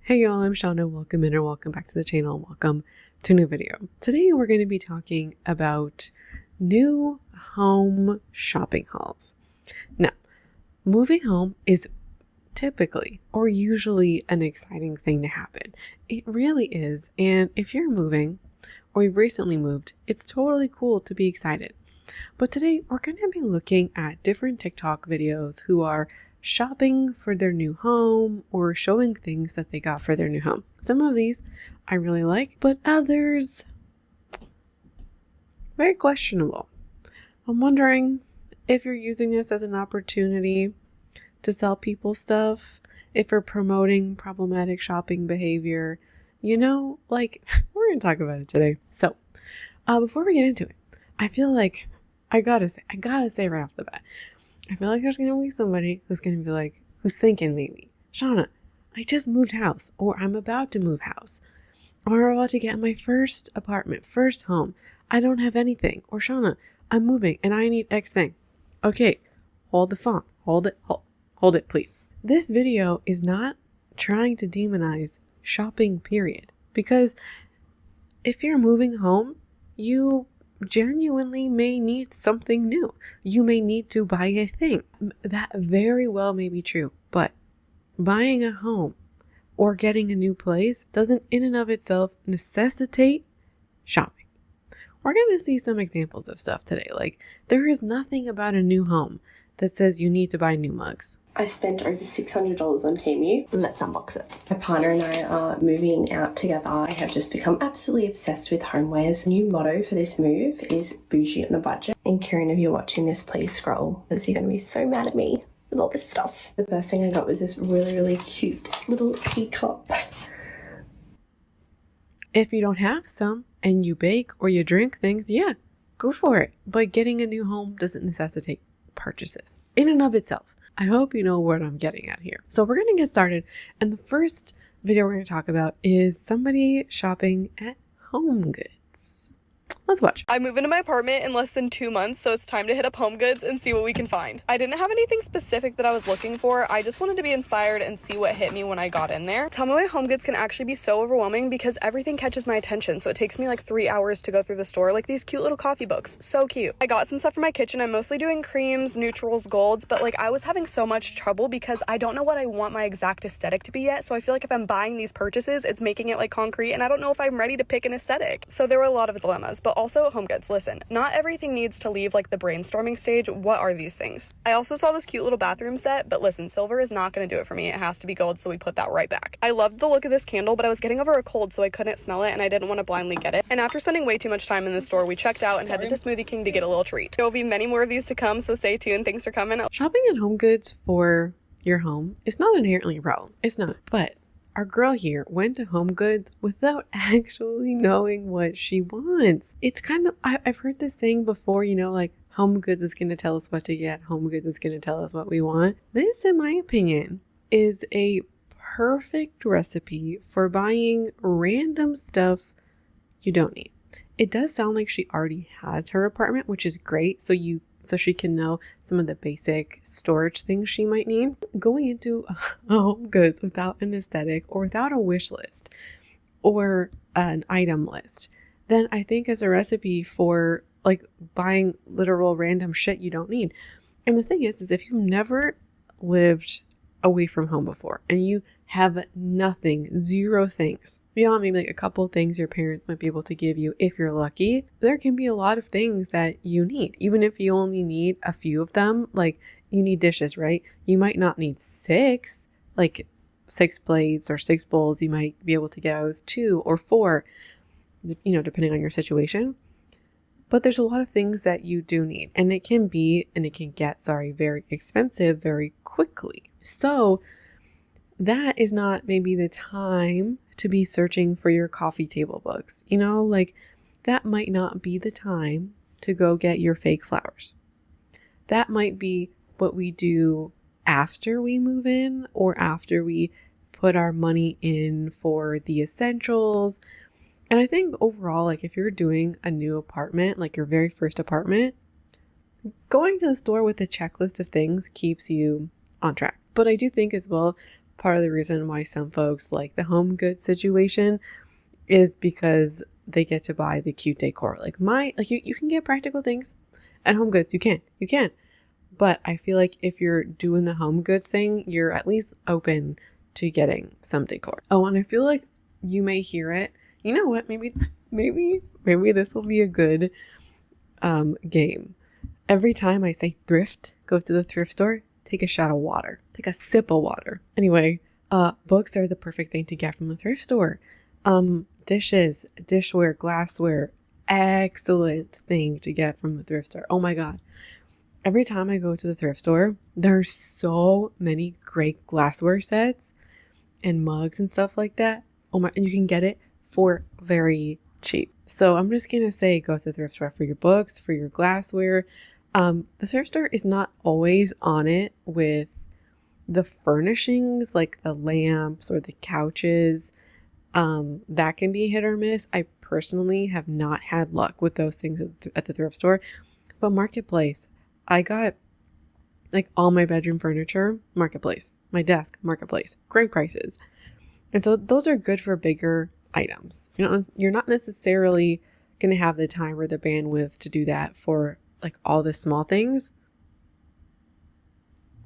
Hey y'all, I'm Shauna. Welcome in or welcome back to the channel. Welcome to a new video. Today we're going to be talking about new home shopping hauls. Now, moving home is typically or usually an exciting thing to happen. It really is. And if you're moving or you've recently moved, it's totally cool to be excited. But today we're going to be looking at different TikTok videos who are shopping for their new home or showing things that they got for their new home. Some of these I really like, but others very questionable. I'm wondering if you're using this as an opportunity to sell people stuff, if you're promoting problematic shopping behavior, we're going to talk about it today. So, before we get into it, I feel like I gotta say right off the bat, I feel like there's going to be somebody who's going to be like, who's thinking maybe, Shauna, I just moved house, or I'm about to move house, or I'm about to get my first apartment, first home. I don't have anything. Or Shauna, I'm moving and I need X thing. Okay, hold the phone. Hold it, please. This video is not trying to demonize shopping, period. Because if you're moving home, you genuinely may need something new. You may need to buy a thing. That very well may be true, but buying a home or getting a new place doesn't in and of itself necessitate shopping. We're going to see some examples of stuff today. Like, there is nothing about a new home that says you need to buy new mugs. I spent over $600 on Temu. Let's unbox it. My partner and I are moving out together. I have just become absolutely obsessed with homewares. The new motto for this move is bougie on a budget. And Kieran, if you're watching this, please scroll, because you're going to be so mad at me with all this stuff. The first thing I got was this really cute little teacup. If you don't have some and you bake or you drink things, yeah, go for it. But getting a new home doesn't necessitate purchases in and of itself. I hope you know what I'm getting at here. So we're going to get started. And the first video we're going to talk about is somebody shopping at Home Goods. Let's watch. I moved into my apartment in less than 2 months, so it's time to hit up Home Goods and see what we can find. I didn't have anything specific that I was looking for. I just wanted to be inspired and see what hit me when I got in there. Tell me why Home Goods can actually be so overwhelming, because everything catches my attention, so it takes me like 3 hours to go through the store. Like these cute little coffee books, so cute. I got some stuff for my kitchen. I'm mostly doing creams, neutrals, golds, but like I was having so much trouble because I don't know what I want my exact aesthetic to be yet. So I feel like if I'm buying these purchases, it's making it like concrete, and I don't know if I'm ready to pick an aesthetic. So there were a lot of dilemmas, but also at Home Goods, listen, not everything needs to leave like the brainstorming stage. What are these things? I also saw this cute little bathroom set, but listen, silver is not going to do it for me. It has to be gold, so we put that right back. I loved the look of this candle, but I was getting over a cold, so I couldn't smell it, and I didn't want to blindly get it. And after spending way too much time in the store, we checked out and headed to Smoothie King to get a little treat. There will be many more of these to come, so stay tuned. Thanks for coming. Shopping at Home Goods for your home is not inherently a problem. It's not. But our girl here went to Home Goods without actually knowing what she wants. It's kind of, I've heard this saying before, like Home Goods is going to tell us what to get. Home Goods is going to tell us what we want. This, in my opinion, is a perfect recipe for buying random stuff you don't need. It does sound like she already has her apartment, which is great. So she can know some of the basic storage things she might need. Going into Home Goods without an aesthetic or without a wish list or an item list, then I think is a recipe for like buying literal random shit you don't need. And the thing is if you've never lived away from home before and you have nothing, zero things, beyond maybe like a couple of things your parents might be able to give you if you're lucky, there can be a lot of things that you need. Even if you only need a few of them, like you need dishes, right? You might not need six plates or 6 bowls. You might be able to get out with 2 or 4, depending on your situation. But there's a lot of things that you do need, and it can get very expensive very quickly. So that is not maybe the time to be searching for your coffee table books. That might not be the time to go get your fake flowers. That might be what we do after we move in or after we put our money in for the essentials. And I think overall, if you're doing a new apartment, like your very first apartment, going to the store with a checklist of things keeps you on track. But I do think as well, part of the reason why some folks like the home goods situation is because they get to buy the cute decor. Like you can get practical things at home goods. You can. But I feel like if you're doing the home goods thing, you're at least open to getting some decor. Oh, and I feel like you may hear it. You know what? Maybe this will be a good game. Every time I say thrift, go to the thrift store, take a shot of water. Take a sip of water. Anyway, books are the perfect thing to get from the thrift store. Dishes, dishware, glassware, excellent thing to get from the thrift store. Oh my God. Every time I go to the thrift store, there are so many great glassware sets and mugs and stuff like that. Oh my, and you can get it for very cheap. So I'm just going to say go to the thrift store for your books, for your glassware. The thrift store is not always on it with the furnishings, like the lamps or the couches. That can be hit or miss. I personally have not had luck with those things at the thrift store. But Marketplace, I got like all my bedroom furniture, Marketplace. My desk, Marketplace. Great prices. And so those are good for bigger items. You're not necessarily going to have the time or the bandwidth to do that for like all the small things.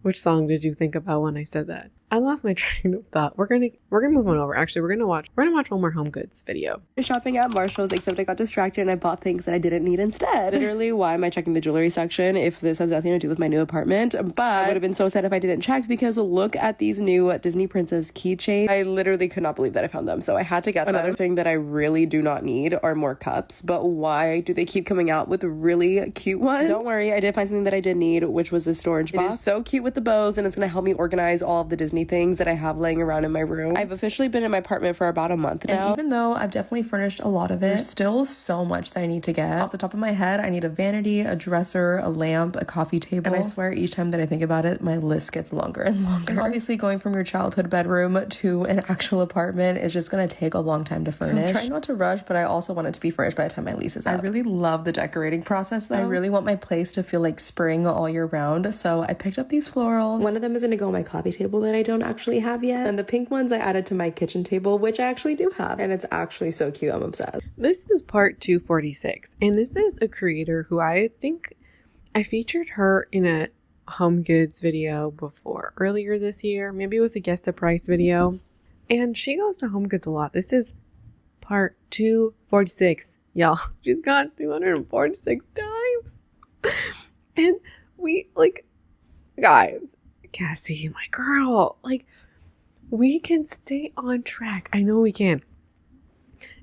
Which song did you think about when I said that? I lost my train of thought. We're gonna move on over. Actually, we're gonna watch one more home goods video. Shopping at Marshall's, except I got distracted and I bought things that I didn't need instead. Literally, why am I checking the jewelry section if this has nothing to do with my new apartment? But I would have been so sad if I didn't check, because look at these new Disney Princess keychains. I literally could not believe that I found them, so I had to get them. Another thing that I really do not need are more cups, but why do they keep coming out with really cute ones? Don't worry, I did find something that I did need, which was this storage box. It is so cute with the bows, and it's gonna help me organize all of the Disney things that I have laying around in my room. I've officially been in my apartment for about a month now, and even though I've definitely furnished a lot of it, there's still so much that I need to get. Off the top of my head, I need a vanity, a dresser, a lamp, a coffee table, and I swear each time that I think about it, my list gets longer and longer. And obviously going from your childhood bedroom to an actual apartment is just gonna take a long time to furnish. So I'm trying not to rush, but I also want it to be furnished by the time my lease is up. I really love the decorating process though. I really want my place to feel like spring all year round, so I picked up these florals. One of them is gonna go on my coffee table that I don't actually have yet, and the pink ones I added to my kitchen table, which I actually do have, and it's actually so cute. I'm obsessed. This is part 246, and this is a creator who I think I featured her in a home goods video before earlier this year. Maybe it was a guess the price video, and she goes to home goods a lot. This is part 246, y'all. She's got 246 times. And we guys, Cassie, my girl, we can stay on track. I know we can.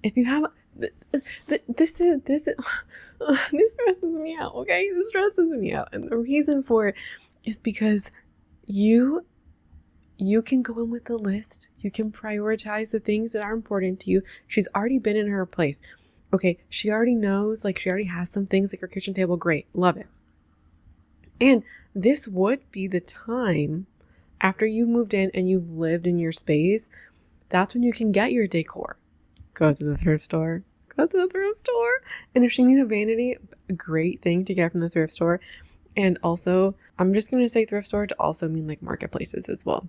If you have this stresses me out, okay? This stresses me out. And the reason for it is because you can go in with a list. You can prioritize the things that are important to you. She's already been in her place. Okay, she already knows, she already has some things like her kitchen table. Great. Love it. And this would be the time after you've moved in and you've lived in your space. That's when you can get your decor. Go to the thrift store. Go to the thrift store. And if she needs a vanity, a great thing to get from the thrift store. And also, I'm just going to say thrift store to also mean marketplaces as well.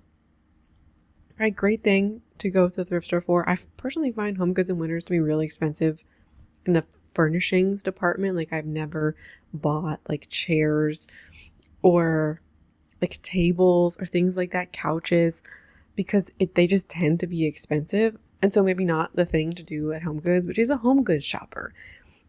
Right, great thing to go to the thrift store for. I personally find home goods and winters to be really expensive in the furnishings department. I've never bought chairs or tables or things like that, couches, because they just tend to be expensive. And so maybe not the thing to do at home goods, but she's a home goods shopper.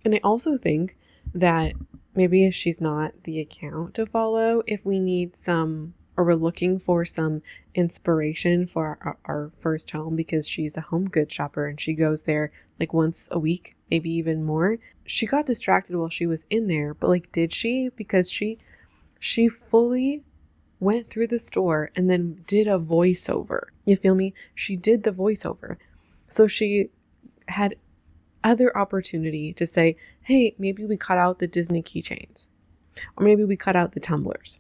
And I also think that maybe if she's not the account to follow, if we need some, or we're looking for some inspiration for our first home, because she's a home goods shopper and she goes there once a week, maybe even more. She got distracted while she was in there, but did she? Because she fully went through the store and then did a voiceover. You feel me? She did the voiceover. So she had other opportunity to say, hey, maybe we cut out the Disney keychains, or maybe we cut out the tumblers.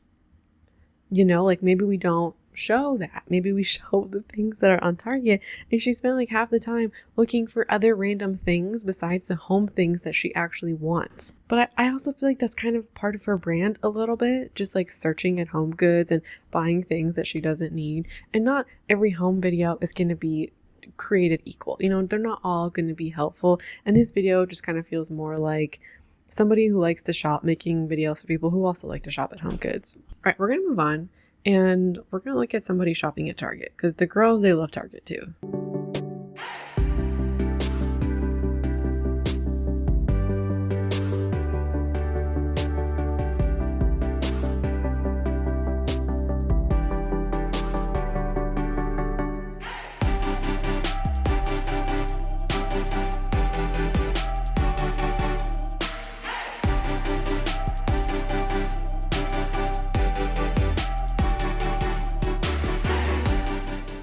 Like maybe we don't show that. Maybe we show the things that are on Target, and she spent like half the time looking for other random things besides the home things that she actually wants. But I also feel like that's kind of part of her brand a little bit, just like searching at home goods and buying things that she doesn't need. And not every home video is going to be created equal. They're not all going to be helpful. And this video just kind of feels more like somebody who likes to shop making videos for people who also like to shop at home goods. All right, we're going to move on. And we're going to look at somebody shopping at Target, because the girls, they love Target too.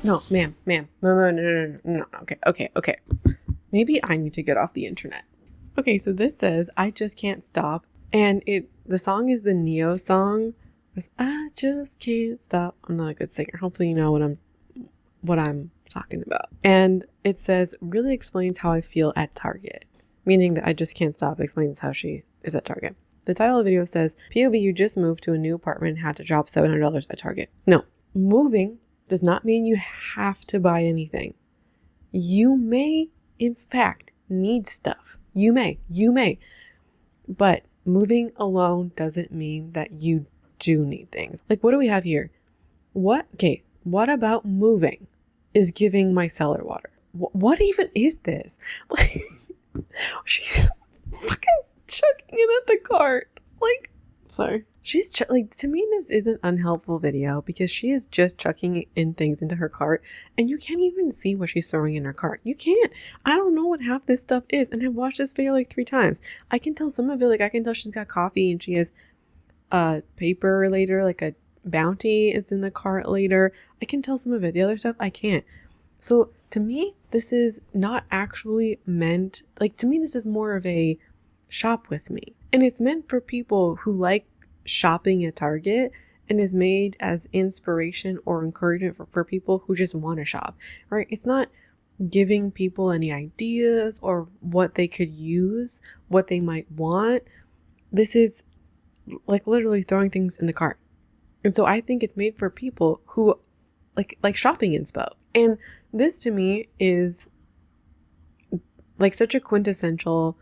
No, ma'am, no, okay. Maybe I need to get off the internet. Okay, so this says, I just can't stop. And the song is the Neo song. It's, I just can't stop. I'm not a good singer. Hopefully you know what I'm talking about. And it says, really explains how I feel at Target. Meaning that I just can't stop explains how she is at Target. The title of the video says, POV, you just moved to a new apartment and had to drop $700 at Target. No, moving does not mean you have to buy anything. You may, in fact, need stuff. You may. But moving alone doesn't mean that you do need things. Like, what do we have here? What about moving is giving my cellar water? What even is this? Like, she's fucking chucking it at the cart. Like, sorry. She's to me, this is an unhelpful video because she is just chucking in things into her cart and you can't even see what she's throwing in her cart. You can't. I don't know what half this stuff is. And I've watched this video like 3 times. I can tell some of it, like I can tell she's got coffee and she has a paper later, like a Bounty. It's in the cart later. I can tell some of it. The other stuff, I can't. So to me, this is not actually meant, like to me, this is more of a shop with me. And it's meant for people who like shopping at Target and is made as inspiration or encouragement for people who just want to shop, right? It's not giving people any ideas or what they could use, what they might want. This is like literally throwing things in the cart. And so I think it's made for people who like shopping inspo. And this to me is like such a quintessential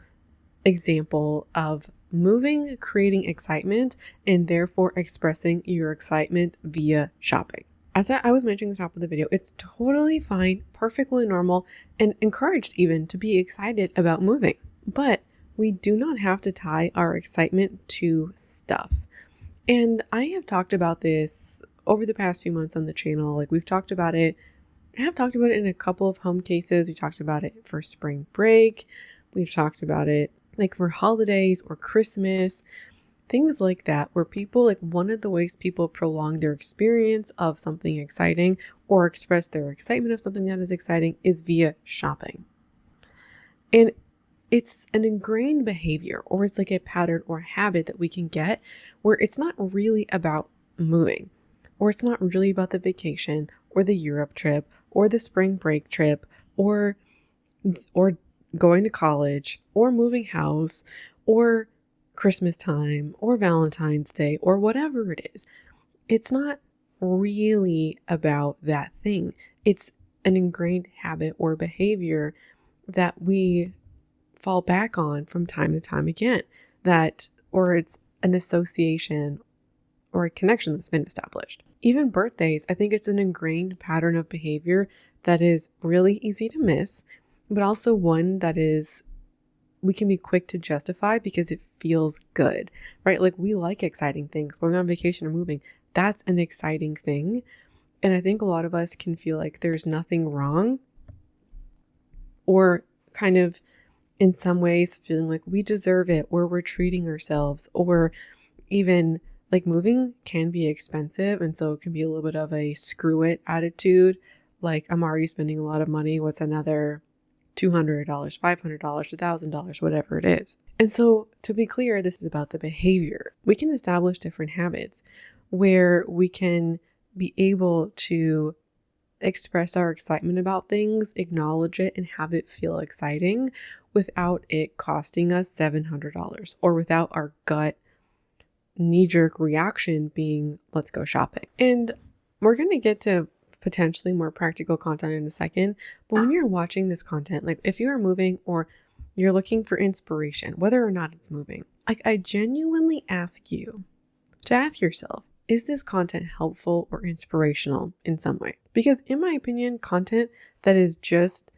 example of moving, creating excitement, and therefore expressing your excitement via shopping. As I was mentioning at the top of the video, it's totally fine, perfectly normal, and encouraged even to be excited about moving. But we do not have to tie our excitement to stuff. And I have talked about this over the past few months on the channel. Like we've talked about it. I have talked about it in a couple of home cases. We talked about it for spring break. We've talked about it like for holidays or Christmas, things like that, where people, like one of the ways people prolong their experience of something exciting or express their excitement of something that is exciting is via shopping. And it's an ingrained behavior, or it's like a pattern or habit that we can get where it's not really about moving, or it's not really about the vacation or the Europe trip or the spring break trip or going to college or moving house or Christmas time or Valentine's Day or whatever it is. It's not really about that thing. It's an ingrained habit or behavior that we fall back on from time to time again, or it's an association or a connection that's been established. Even birthdays, I think it's an ingrained pattern of behavior that is really easy to miss, but also one that we can be quick to justify because it feels good, right? Like we like exciting things. Going on vacation or moving, that's an exciting thing. And I think a lot of us can feel like there's nothing wrong, or kind of in some ways feeling like we deserve it, or we're treating ourselves, or even like moving can be expensive. And so it can be a little bit of a screw it attitude. Like I'm already spending a lot of money. What's another $200, $500, $1,000, whatever it is. And so to be clear, this is about the behavior. We can establish different habits, where we can be able to express our excitement about things, acknowledge it, and have it feel exciting without it costing us $700 or without our gut knee-jerk reaction being, let's go shopping. And we're going to get to potentially more practical content in a second, but when you're watching this content, like if you are moving or you're looking for inspiration, whether or not it's moving, like I genuinely ask you to ask yourself, is this content helpful or inspirational in some way? Because in my opinion, content that is just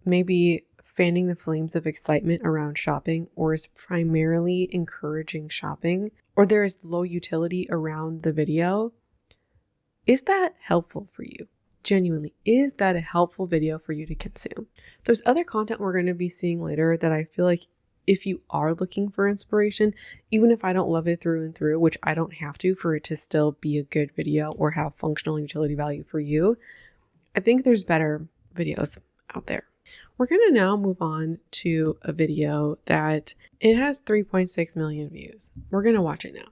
maybe fanning the flames of excitement around shopping, or is primarily encouraging shopping, or there is low utility around the video, is that helpful for you? Genuinely, is that a helpful video for you to consume? There's other content we're going to be seeing later that I feel like if you are looking for inspiration, even if I don't love it through and through, which I don't have to for it to still be a good video or have functional utility value for you, I think there's better videos out there. We're going to now move on to a video that it has 3.6 million views. We're going to watch it now.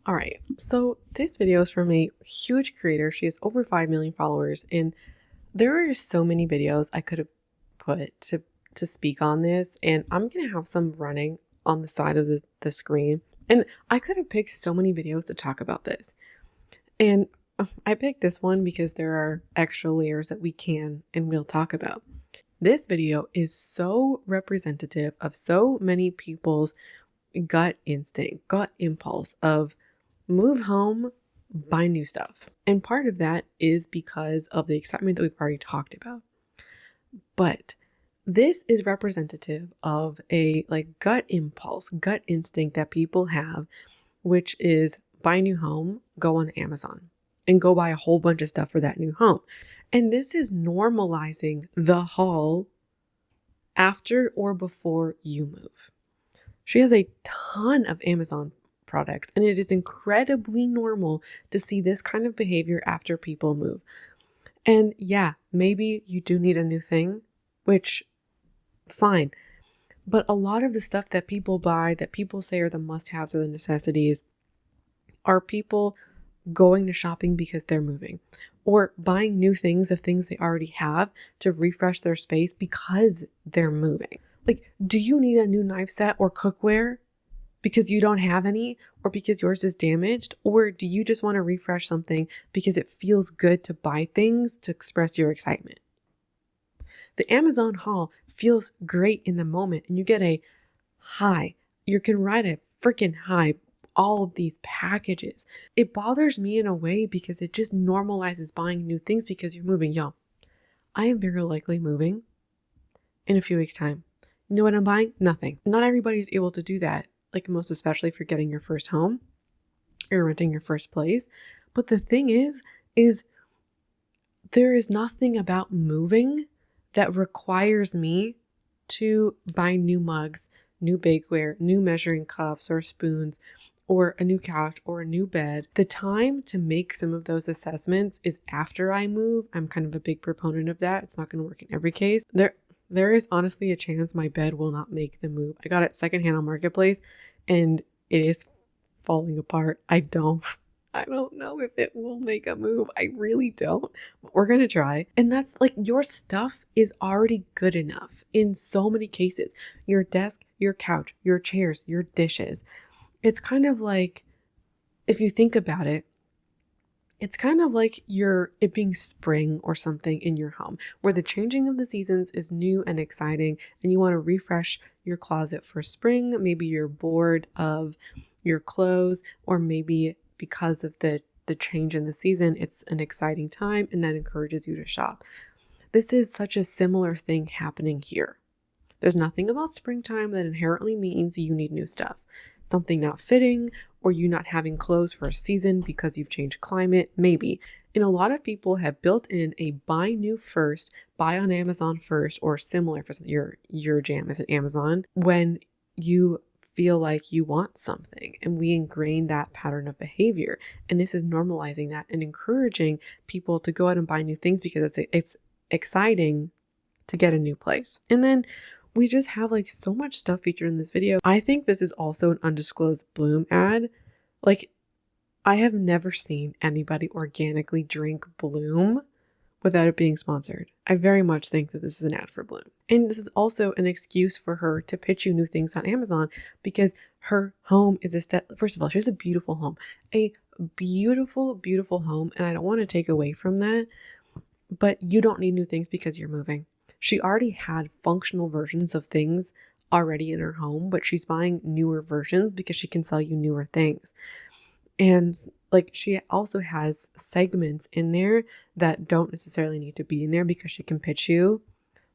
All right, so this video is from a huge creator. She has over 5 million followers, and there are so many videos I could have put to speak on this, and I'm gonna have some running on the side of the screen, and I could have picked so many videos to talk about this. And I picked this one because there are extra layers that we can and will talk about. This video is so representative of so many people's gut instinct, gut impulse of move home, buy new stuff. And part of that is because of the excitement that we've already talked about. But this is representative of a gut impulse, gut instinct that people have, which is buy a new home, go on Amazon and go buy a whole bunch of stuff for that new home. And this is normalizing the haul after or before you move. She has a ton of Amazon products, and it is incredibly normal to see this kind of behavior after people move. And yeah, maybe you do need a new thing, which fine. But a lot of the stuff that people buy, that people say are the must-haves or the necessities, are people going to shopping because they're moving, or buying new things of things they already have to refresh their space because they're moving. Like, do you need a new knife set or cookware because you don't have any, or because yours is damaged? Or do you just want to refresh something because it feels good to buy things to express your excitement? The Amazon haul feels great in the moment, and you get a high. You can ride a freaking high. All of these packages. It bothers me in a way because it just normalizes buying new things because you're moving. Y'all, I am very likely moving in a few weeks' time. You know what I'm buying? Nothing. Not everybody's able to do that. Like, most especially if you're getting your first home or renting your first place. But the thing is there is nothing about moving that requires me to buy new mugs, new bakeware, new measuring cups or spoons, or a new couch or a new bed. The time to make some of those assessments is after I move. I'm kind of a big proponent of that. It's not going to work in every case. There is honestly a chance my bed will not make the move. I got it secondhand on Marketplace and it is falling apart. I don't know if it will make a move. I really don't. But we're going to try. And that's like, your stuff is already good enough in so many cases. Your desk, your couch, your chairs, your dishes. It's kind of like, if you think about it, it's kind of like it being spring or something in your home, where the changing of the seasons is new and exciting, and you want to refresh your closet for spring. Maybe you're bored of your clothes, or maybe because of the change in the season, it's an exciting time and that encourages you to shop. This is such a similar thing happening here. There's nothing about springtime that inherently means you need new stuff. Something not fitting, or you not having clothes for a season because you've changed climate, maybe. And a lot of people have built in a buy new first, buy on Amazon first, or similar, for your jam is at Amazon, when you feel like you want something. And we ingrain that pattern of behavior. And this is normalizing that and encouraging people to go out and buy new things because it's exciting to get a new place. And then we just have like so much stuff featured in this video. I think this is also an undisclosed Bloom ad. Like, I have never seen anybody organically drink Bloom without it being sponsored. I very much think that this is an ad for Bloom. And this is also an excuse for her to pitch you new things on Amazon, because her home is first of all, she has a beautiful home. A beautiful, beautiful home. And I don't want to take away from that, but you don't need new things because you're moving. She already had functional versions of things already in her home, but she's buying newer versions because she can sell you newer things. And like, she also has segments in there that don't necessarily need to be in there because she can pitch you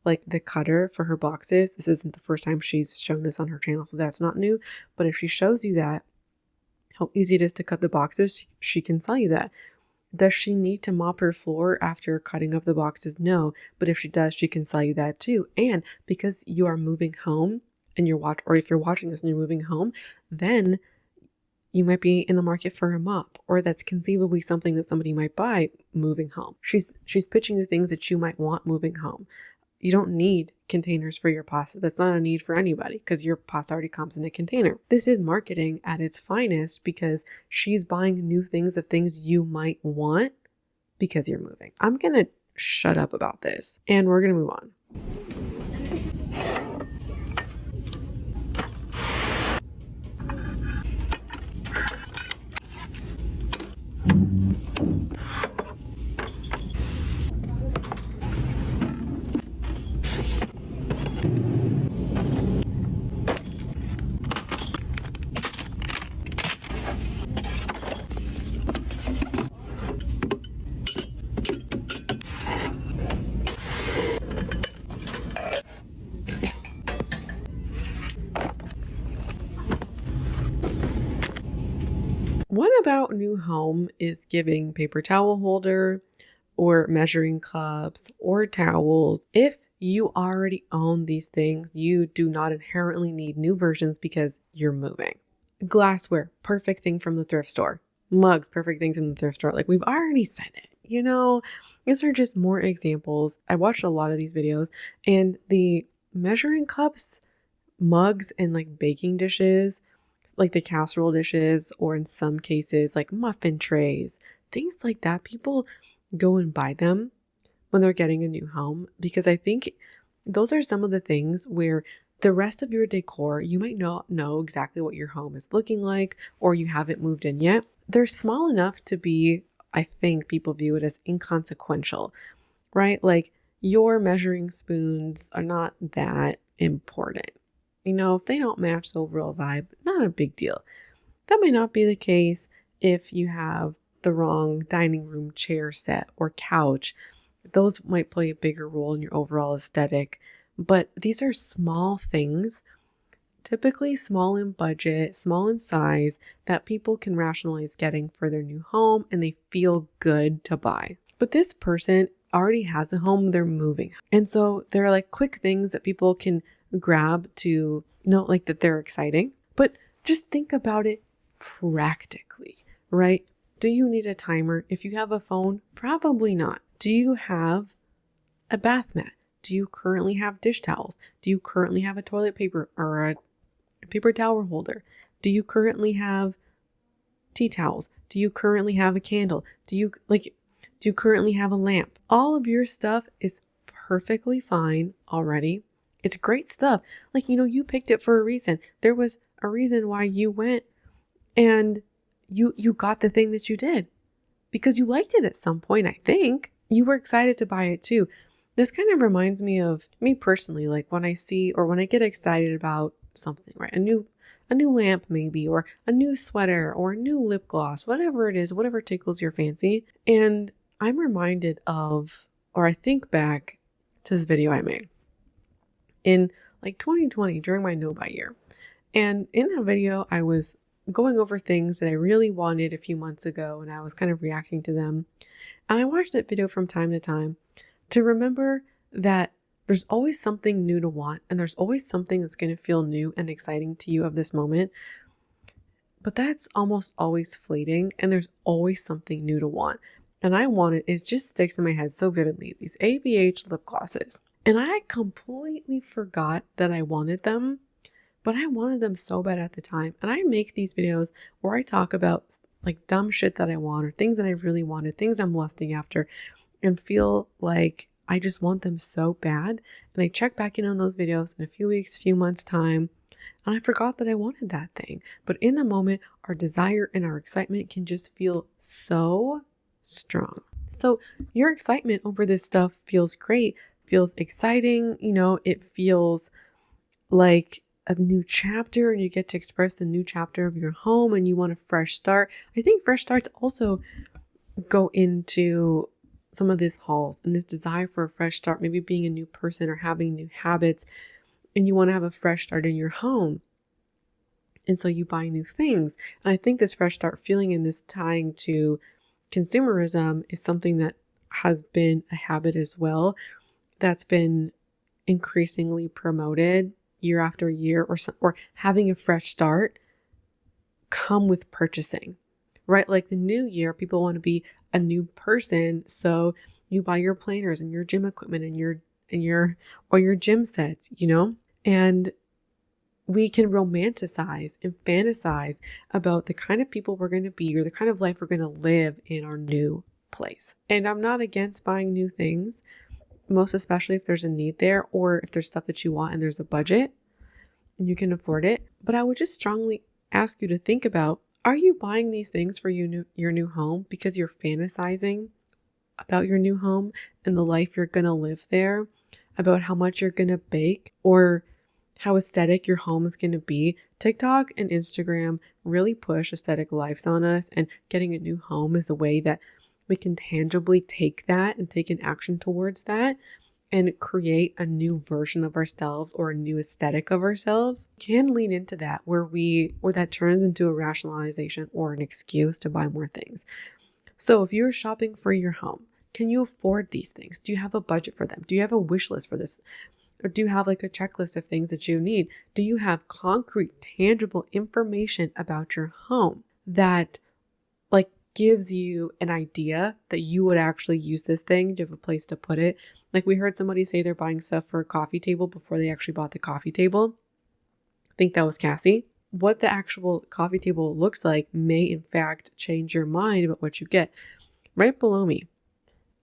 like the cutter for her boxes. This isn't the first time she's shown this on her channel, so that's not new. But if she shows you that, how easy it is to cut the boxes, she can sell you that. Does she need to mop her floor after cutting up the boxes? No, but if she does, she can sell you that too. And because you are moving home and or if you're watching this and you're moving home, then you might be in the market for a mop, or that's conceivably something that somebody might buy moving home. She's pitching you things that you might want moving home. You don't need containers for your pasta. That's not a need for anybody because your pasta already comes in a container. This is marketing at its finest because she's buying new things of things you might want because you're moving. I'm going to shut up about this and we're going to move on. What about new home is giving paper towel holder or measuring cups or towels? If you already own these things, you do not inherently need new versions because you're moving. Glassware, perfect thing from the thrift store. Mugs, perfect thing from the thrift store. Like, we've already said it, you know? These are just more examples. I watched a lot of these videos, and the measuring cups, mugs, and like baking dishes, like the casserole dishes, or in some cases like muffin trays, things like that, people go and buy them when they're getting a new home, because I think those are some of the things where the rest of your decor, you might not know exactly what your home is looking like, or you haven't moved in yet. They're small enough to be, I think people view it as inconsequential, right? Like, your measuring spoons are not that important. You know, if they don't match the overall vibe, not a big deal. That might not be the case if you have the wrong dining room chair set or couch. Those might play a bigger role in your overall aesthetic. But these are small things typically small in budget, small in size, that people can rationalize getting for their new home and they feel good to buy. But this person already has a home, they're moving. And so there are like quick things that people can grab to know like that they're exciting. But just think about it practically, right? Do you need a timer? If you have a phone, probably not. Do you have a bath mat? Do you currently have dish towels? Do you currently have a toilet paper or a paper towel holder? Do you currently have tea towels? Do you currently have a candle? Do you currently have a lamp? All of your stuff is perfectly fine already. It's great stuff. Like, you picked it for a reason. There was a reason why you went and you got the thing that you did because you liked it at some point. I think you were excited to buy it too. This kind of reminds me of me personally, like when I see or when I get excited about something, right? A new lamp maybe, or a new sweater or a new lip gloss, whatever it is, whatever tickles your fancy. And I'm reminded of, or I think back to this video I made in like 2020 during my no-buy year. And in that video, I was going over things that I really wanted a few months ago and I was kind of reacting to them. And I watched that video from time to time to remember that there's always something new to want and there's always something that's going to feel new and exciting to you of this moment. But that's almost always fleeting and there's always something new to want. And I wanted, it just sticks in my head so vividly, these ABH lip glosses. And I completely forgot that I wanted them, but I wanted them so bad at the time. And I make these videos where I talk about like dumb shit that I want or things that I really wanted, things I'm lusting after, and feel like I just want them so bad. And I check back in on those videos in a few weeks, few months time, and I forgot that I wanted that thing. But in the moment, our desire and our excitement can just feel so strong. So your excitement over this stuff feels great, feels exciting. It feels like a new chapter and you get to express the new chapter of your home and you want a fresh start. I think fresh starts also go into some of this hauls and this desire for a fresh start, maybe being a new person or having new habits, and you want to have a fresh start in your home. And so you buy new things. And I think this fresh start feeling and this tying to consumerism is something that has been a habit as well, that's been increasingly promoted year after year, or having a fresh start come with purchasing. Right? Like the new year, people want to be a new person. So you buy your planners and your gym equipment and your gym sets, and we can romanticize and fantasize about the kind of people we're going to be or the kind of life we're going to live in our new place. And I'm not against buying new things, most especially if there's a need there or if there's stuff that you want and there's a budget and you can afford it. But I would just strongly ask you to think about, are you buying these things for your new home because you're fantasizing about your new home and the life you're going to live there, about how much you're going to bake or how aesthetic your home is going to be? TikTok and Instagram really push aesthetic lives on us, and getting a new home is a way that we can tangibly take that and take an action towards that and create a new version of ourselves or a new aesthetic of ourselves. Can lean into that where that turns into a rationalization or an excuse to buy more things. So if you're shopping for your home, can you afford these things? Do you have a budget for them? Do you have a wish list for this? Or do you have like a checklist of things that you need? Do you have concrete, tangible information about your home that like gives you an idea that you would actually use this thing? Do you have a place to put it? Like we heard somebody say they're buying stuff for a coffee table before they actually bought the coffee table. I think that was Cassie. What the actual coffee table looks like may in fact change your mind about what you get. Right below me,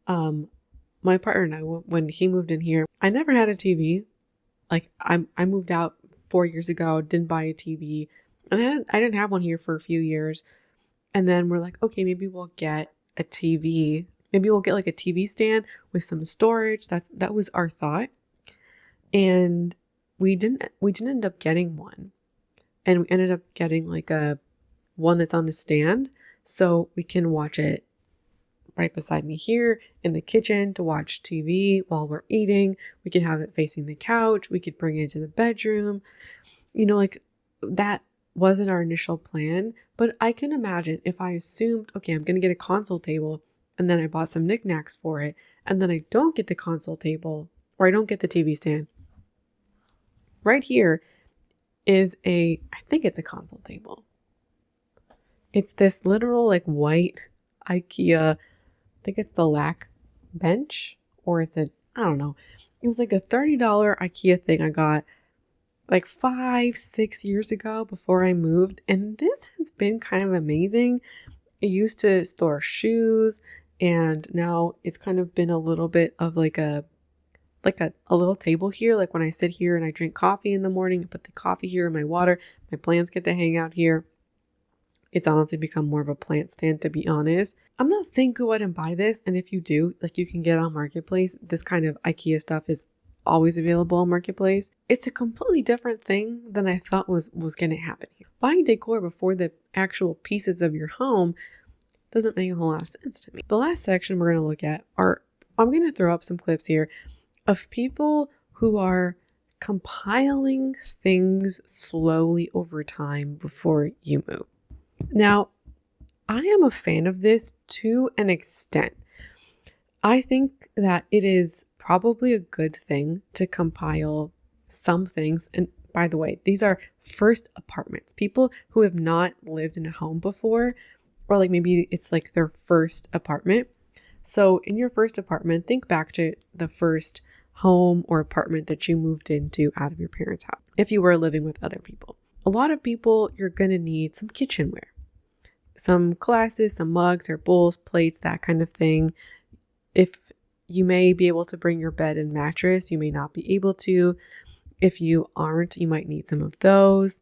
my partner and I, when he moved in here, I never had a TV. Like I moved out 4 years ago, didn't buy a TV, and I didn't have one here for a few years. And then we're like, okay, maybe we'll get a TV. Maybe we'll get like a TV stand with some storage. That was our thought. And we didn't end up getting one. And we ended up getting like a one that's on a stand so we can watch it right beside me here in the kitchen to watch TV while we're eating. We can have it facing the couch. We could bring it to the bedroom. like that wasn't our initial plan, but I can imagine if I assumed, okay, I'm going to get a console table and then I bought some knickknacks for it, and then I don't get the console table or I don't get the TV stand. Right here is I think it's a console table. It's this literal like white IKEA, I think it's the lack bench, or I don't know. It was like a $30 IKEA thing I got like 5-6 years ago before I moved. And this has been kind of amazing. It used to store shoes, and now it's kind of been a little bit of like a little table here. Like when I sit here and I drink coffee in the morning, I put the coffee here and my water, my plants get to hang out here. It's honestly become more of a plant stand, to be honest. I'm not saying go out and buy this. And if you do, like you can get it on Marketplace. This kind of IKEA stuff is always available on Marketplace. It's a completely different thing than I thought was going to happen here. Buying decor before the actual pieces of your home doesn't make a whole lot of sense to me. The last section we're going to look at I'm going to throw up some clips here of people who are compiling things slowly over time before you move. Now, I am a fan of this to an extent. I think that it is probably a good thing to compile some things. And by the way, these are first apartments. People who have not lived in a home before, or like maybe it's like their first apartment. So in your first apartment, think back to the first home or apartment that you moved into out of your parents' house. If you were living with other people, a lot of people, you're going to need some kitchenware, some glasses, some mugs or bowls, plates, that kind of thing. If you may be able to bring your bed and mattress, you may not be able to. If you aren't, you might need some of those.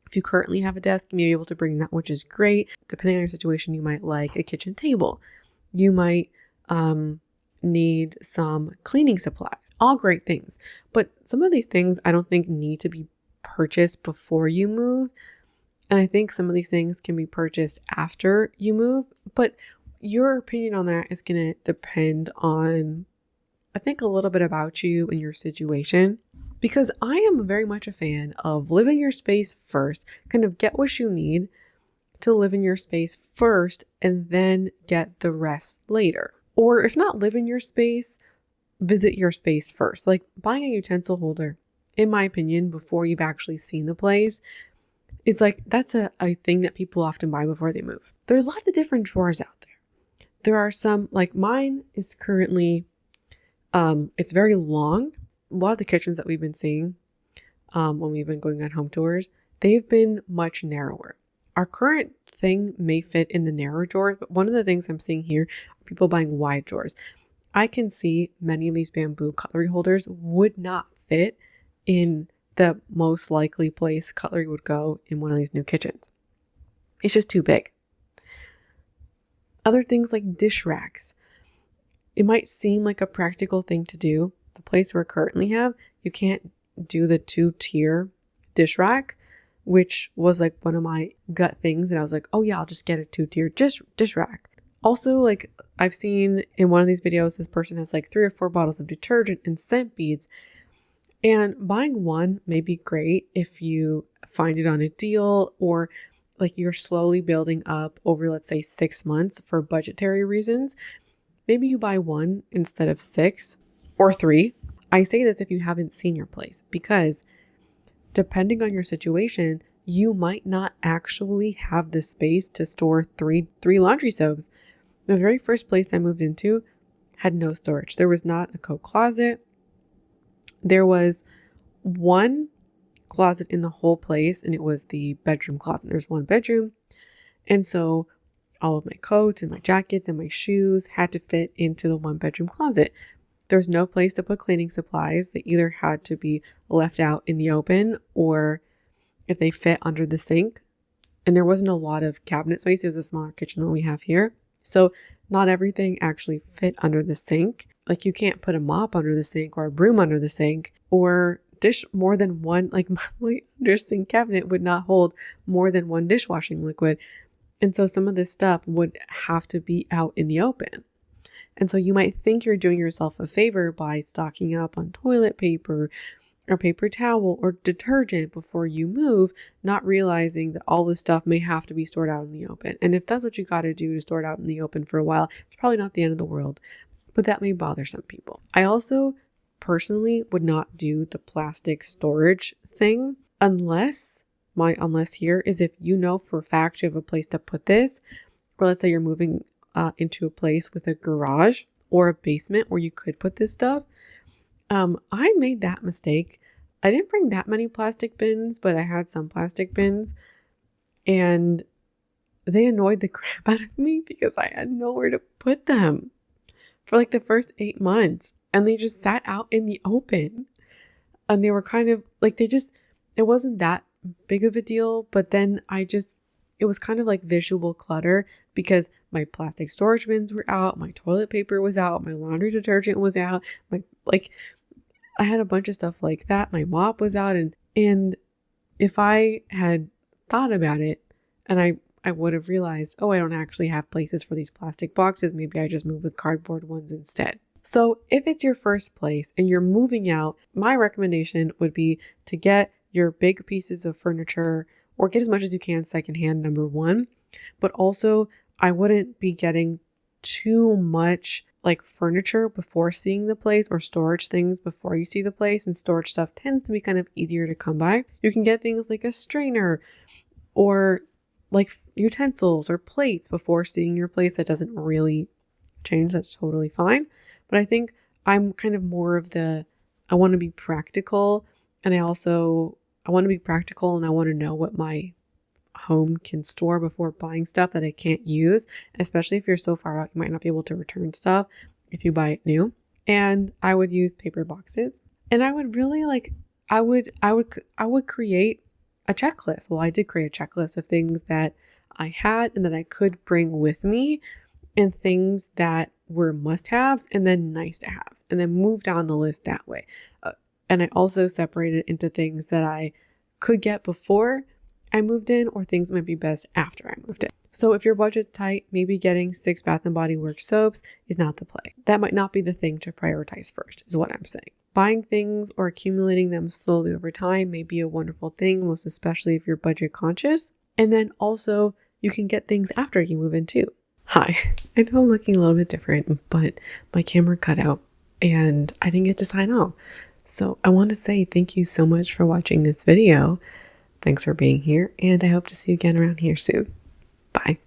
If you currently have a desk, you may be able to bring that, which is great. Depending on your situation, you might like a kitchen table. You might need some cleaning supplies. All great things. But some of these things I don't think need to be purchased before you move. And I think some of these things can be purchased after you move. But your opinion on that is going to depend on, I think, a little bit about you and your situation. Because I am very much a fan of live in your space first, kind of get what you need to live in your space first, and then get the rest later. Or if not live in your space, visit your space first. Like buying a utensil holder, in my opinion, before you've actually seen the place, it's like that's a thing that people often buy before they move. There's lots of different drawers out there. There are some, like mine is currently, it's very long. A lot of the kitchens that we've been seeing when we've been going on home tours, they've been much narrower. Our current thing may fit in the narrow drawers, but one of the things I'm seeing here are people buying wide drawers. I can see many of these bamboo cutlery holders would not fit in the most likely place cutlery would go in one of these new kitchens. It's just too big. Other things like dish racks. It might seem like a practical thing to do. The place we currently have, you can't do the 2-tier dish rack, which was like one of my gut things. And I was like, oh yeah, I'll just get a 2-tier dish rack. Also, like I've seen in one of these videos, this person has like 3 or 4 bottles of detergent and scent beads. And buying one may be great if you find it on a deal, or like you're slowly building up over, let's say 6 months for budgetary reasons. Maybe you buy one instead of 6 or 3. I say this if you haven't seen your place, because depending on your situation, you might not actually have the space to store three laundry soaps. The very first place I moved into had no storage. There was not a coat closet. There was one closet in the whole place, and it was the bedroom closet. There's one bedroom. And so all of my coats and my jackets and my shoes had to fit into the one bedroom closet. There's no place to put cleaning supplies. They either had to be left out in the open, or if they fit under the sink. And there wasn't a lot of cabinet space. It was a smaller kitchen than we have here. So not everything actually fit under the sink. Like you can't put a mop under the sink or a broom under the sink, or dish more than one. Like my under sink cabinet would not hold more than one dishwashing liquid. And so some of this stuff would have to be out in the open. And so you might think you're doing yourself a favor by stocking up on toilet paper or paper towel or detergent before you move, not realizing that all this stuff may have to be stored out in the open. And if that's what you got to do to store it out in the open for a while, it's probably not the end of the world, but that may bother some people. I also personally would not do the plastic storage thing unless here is if you know for a fact you have a place to put this, or let's say you're moving into a place with a garage or a basement where you could put this stuff. I made that mistake. I didn't bring that many plastic bins, but I had some plastic bins, and they annoyed the crap out of me because I had nowhere to put them for like the first 8 months, and they just sat out in the open, and they were kind of like, it wasn't that big of a deal, but then it was kind of like visual clutter because my plastic storage bins were out, my toilet paper was out, my laundry detergent was out, I had a bunch of stuff like that. My mop was out, and if I had thought about it, and I would have realized, oh, I don't actually have places for these plastic boxes. Maybe I just move with cardboard ones instead. So if it's your first place and you're moving out, my recommendation would be to get your big pieces of furniture, or get as much as you can secondhand, number one. But also, I wouldn't be getting too much like furniture before seeing the place, or storage things before you see the place, and storage stuff tends to be kind of easier to come by. You can get things like a strainer or like utensils or plates before seeing your place. That doesn't really change. That's totally fine. But I think I'm kind of more of I want to be practical, and I want to be practical, and I want to know what my home can store before buying stuff that I can't use, especially if you're so far out, you might not be able to return stuff if you buy it new. And I would use paper boxes, and I would really I would create a checklist. Well, I did create a checklist of things that I had and that I could bring with me, and things that were must-haves and then nice-to-haves, and then move down the list that way. And I also separated into things that I could get before I moved in, or things might be best after I moved in. So if your budget's tight, maybe getting 6 Bath & Body Works soaps is not the play. That might not be the thing to prioritize first, is what I'm saying. Buying things or accumulating them slowly over time may be a wonderful thing, most especially if you're budget conscious. And then also, you can get things after you move in too. Hi, I know I'm looking a little bit different, but my camera cut out and I didn't get to sign off. So I want to say thank you so much for watching this video. Thanks for being here, and I hope to see you again around here soon. Bye.